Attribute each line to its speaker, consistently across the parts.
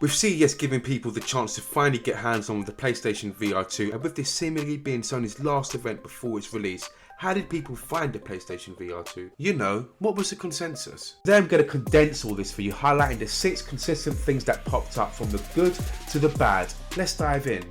Speaker 1: With CES giving people the chance to finally get hands on with the PlayStation VR2, and with this seemingly being Sony's last event before its release, how did people find the PlayStation VR2? You know, what was the consensus? Today I'm going to condense all this for you, highlighting the 6 consistent things that popped up from the good to the bad. Let's dive in.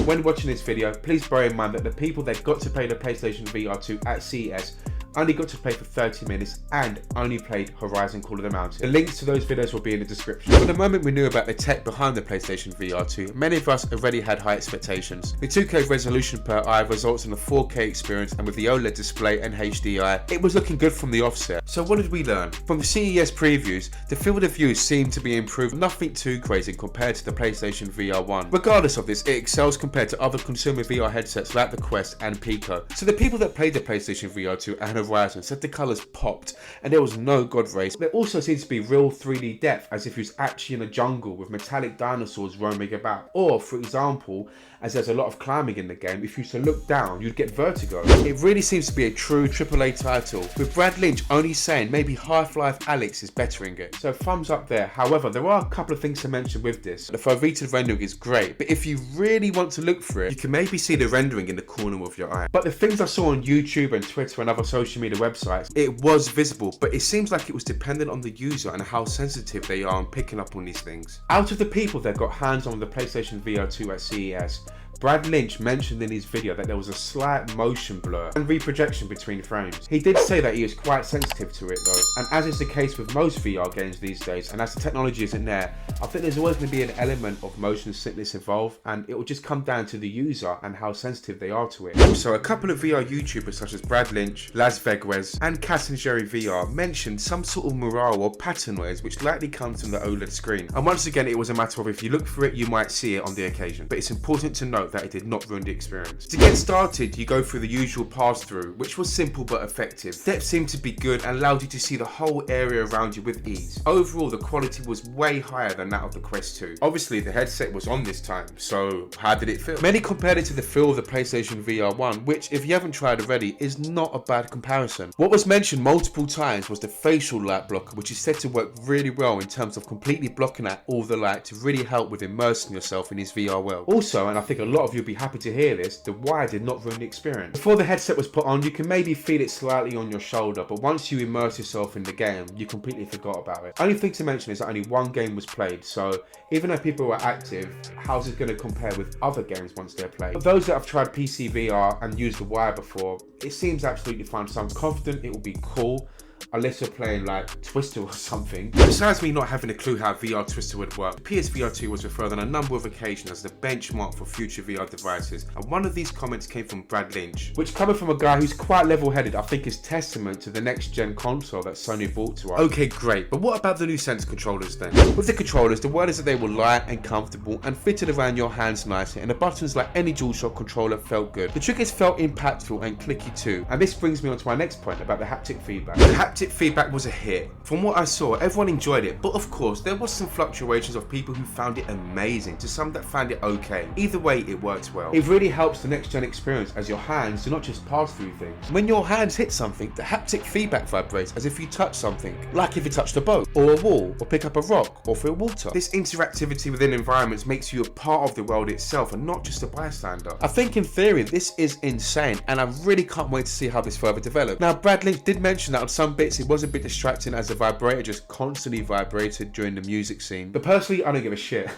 Speaker 1: When watching this video, please bear in mind that the people that got to play the PlayStation VR2 at CES only got to play for 30 minutes and only played Horizon Call of the Mountain. The links to those videos will be in the description. From the moment we knew about the tech behind the PlayStation VR2, many of us already had high expectations. The 2K resolution per eye results in a 4K experience, and with the OLED display and HDI, it was looking good from the offset. So what did we learn? From the CES previews, the field of view seemed to be improved, nothing too crazy compared to the PlayStation VR1. Regardless of this, it excels compared to other consumer VR headsets like the Quest and Pico. So the people that played the PlayStation VR2 and Horizon said the colours popped and there was no god rays. There also seems to be real 3D depth, as if he was actually in a jungle with metallic dinosaurs roaming about. Or, for example, as there's a lot of climbing in the game, if you used to look down, you'd get vertigo. It really seems to be a true AAA title, with Brad Lynch only saying maybe Half-Life Alyx is bettering it. So thumbs up there. However, there are a couple of things to mention with this. The far-reaching rendering is great, but if you really want to look for it, you can maybe see the rendering in the corner of your eye. But the things I saw on YouTube and Twitter and other social media websites, it was visible, but it seems like it was dependent on the user and how sensitive they are on picking up on these things. Out of the people that got hands on the PlayStation VR2 at CES, Brad Lynch mentioned in his video that there was a slight motion blur and reprojection between frames. He did say that he is quite sensitive to it though, and as is the case with most VR games these days, and as the technology isn't there, I think there's always going to be an element of motion sickness involved, and it will just come down to the user and how sensitive they are to it. Also, a couple of VR YouTubers such as Brad Lynch, Las Vegas, and Cat and Jerry VR mentioned some sort of mural or pattern noise which likely comes from the OLED screen. And once again, it was a matter of if you look for it, you might see it on the occasion. But it's important to note that it did not ruin the experience. To get started, you go through the usual pass-through, which was simple but effective. Depth seemed to be good and allowed you to see the whole area around you with ease. Overall, the quality was way higher than that of the Quest 2. Obviously, the headset was on this time, so how did it feel? Many compared it to the feel of the PlayStation VR1, which, if you haven't tried already, is not a bad comparison. What was mentioned multiple times was the facial light blocker, which is said to work really well in terms of completely blocking out all the light to really help with immersing yourself in this VR world. Also, and I think a lot of you will be happy to hear this, the wire did not ruin the experience. Before the headset was put on, you can maybe feel it slightly on your shoulder, but once you immerse yourself in the game, you completely forgot about it. Only thing to mention is that only one game was played, so even though people were active, how's it going to compare with other games once they're played? For those that have tried PC VR and used the wire before, it seems absolutely fine, so I'm confident it will be cool. Unless you're playing like Twister or something. Besides me not having a clue how VR Twister would work, the PSVR2 was referred on a number of occasions as the benchmark for future VR devices, and one of these comments came from Brad Lynch, which, coming from a guy who's quite level-headed, I think is testament to the next-gen console that Sony brought to us. Okay, great, but what about the new Sense controllers then? With the controllers, the word is that they were light and comfortable and fitted around your hands nicely, and the buttons, like any DualShock controller, felt good. The triggers felt impactful and clicky too, and this brings me on to my next point about the haptic feedback. The haptic feedback was a hit. From what I saw, everyone enjoyed it, but of course there was some fluctuations of people who found it amazing to some that found it okay. Either way, it works well. It really helps the next gen experience, as your hands do not just pass through things. When your hands hit something, the haptic feedback vibrates as if you touch something, like if you touched a boat or a wall or pick up a rock or feel water. This interactivity within environments makes you a part of the world itself and not just a bystander. I think in theory this is insane, and I really can't wait to see how this further develops. Now, Brad Lynch did mention that on some bits it was a bit distracting as the vibrator just constantly vibrated during the music scene. But personally, I don't give a shit.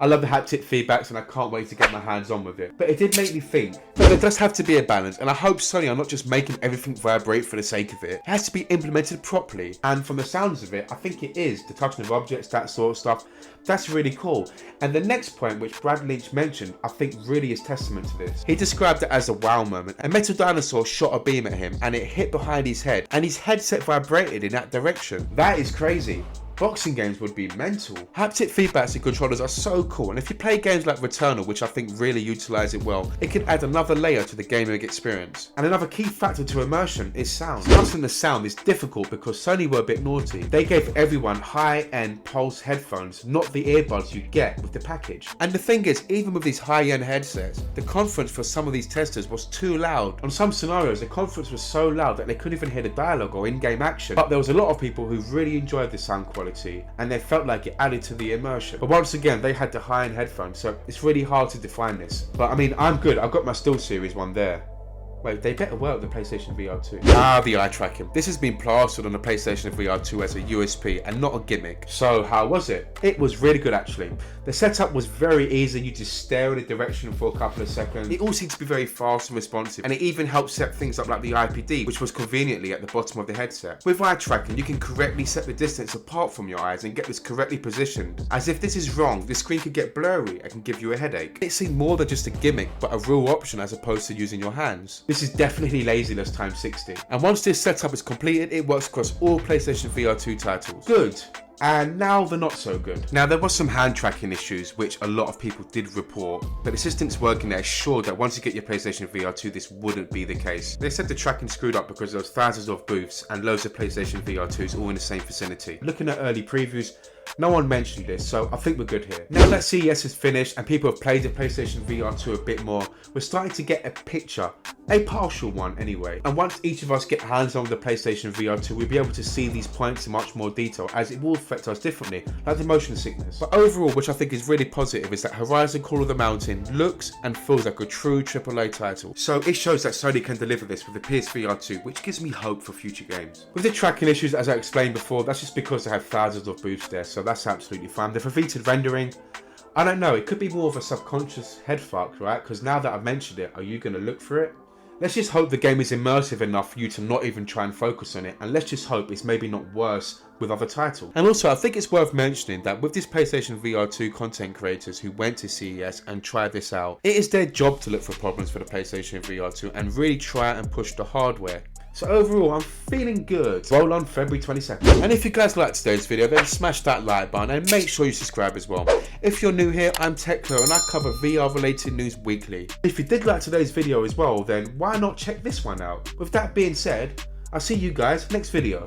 Speaker 1: I love the haptic feedbacks and I can't wait to get my hands on with it. But it did make me think. But there does have to be a balance, and I hope Sony are not just making everything vibrate for the sake of it. It has to be implemented properly, and from the sounds of it, I think it is. The touching of objects, that sort of stuff, that's really cool. And the next point, which Brad Lynch mentioned, I think really is testament to this. He described it as a wow moment. A metal dinosaur shot a beam at him and it hit behind his head, and his headset vibrated in that direction. That is crazy. Boxing games would be mental. Haptic feedbacks and controllers are so cool, and if you play games like Returnal, which I think really utilise it well, it can add another layer to the gaming experience. And another key factor to immersion is sound. Discussing the sound is difficult because Sony were a bit naughty. They gave everyone high-end Pulse headphones, not the earbuds you get with the package. And the thing is, even with these high-end headsets, the conference for some of these testers was too loud. On some scenarios, the conference was so loud that they couldn't even hear the dialogue or in-game action. But there was a lot of people who really enjoyed the sound quality quality, and they felt like it added to the immersion. But once again, they had the high-end headphones, so it's really hard to define this. But I mean, I'm good. I've got my SteelSeries one there. Wait, they better work with the PlayStation VR2. The eye tracking. This has been plastered on the PlayStation VR2 as a USP and not a gimmick. So how was it? It was really good actually. The setup was very easy. You just stare in a direction for a couple of seconds. It all seemed to be very fast and responsive, and it even helped set things up like the IPD, which was conveniently at the bottom of the headset. With eye tracking, you can correctly set the distance apart from your eyes and get this correctly positioned. As if this is wrong, the screen could get blurry and can give you a headache. It seemed more than just a gimmick, but a real option as opposed to using your hands. This is definitely laziness times 60. And once this setup is completed, it works across all PlayStation VR2 titles. Good. And now the not so good. Now there was some hand tracking issues which a lot of people did report, but the system's working there assured that once you get your PlayStation VR2 this wouldn't be the case. They said the tracking screwed up because there was thousands of booths and loads of PlayStation VR2s all in the same vicinity. Looking at early previews, no one mentioned this, so I think we're good here. Now that CES is finished and people have played the PlayStation VR2 a bit more, we're starting to get a picture, a partial one anyway. And once each of us get hands on the PlayStation VR2, we'll be able to see these points in much more detail, as it will affect us differently, like the motion sickness. But overall, which I think is really positive, is that Horizon Call of the Mountain looks and feels like a true AAA title. So it shows that Sony can deliver this with the PSVR2, which gives me hope for future games. With the tracking issues, as I explained before, that's just because they have thousands of booths there, so that's absolutely fine. The repeated rendering, I don't know, it could be more of a subconscious head fuck, right? Because now that I've mentioned it, are you going to look for it? Let's just hope the game is immersive enough for you to not even try and focus on it, and let's just hope it's maybe not worse with other titles. And also, I think it's worth mentioning that with these PlayStation VR2 content creators who went to CES and tried this out, it is their job to look for problems for the PlayStation VR2 and really try and push the hardware. So overall, I'm feeling good. Roll on February 22nd. And if you guys liked today's video, then smash that like button and make sure you subscribe as well. If you're new here, I'm Techno and I cover VR related news weekly. If you did like today's video as well, then why not check this one out? With that being said, I'll see you guys next video.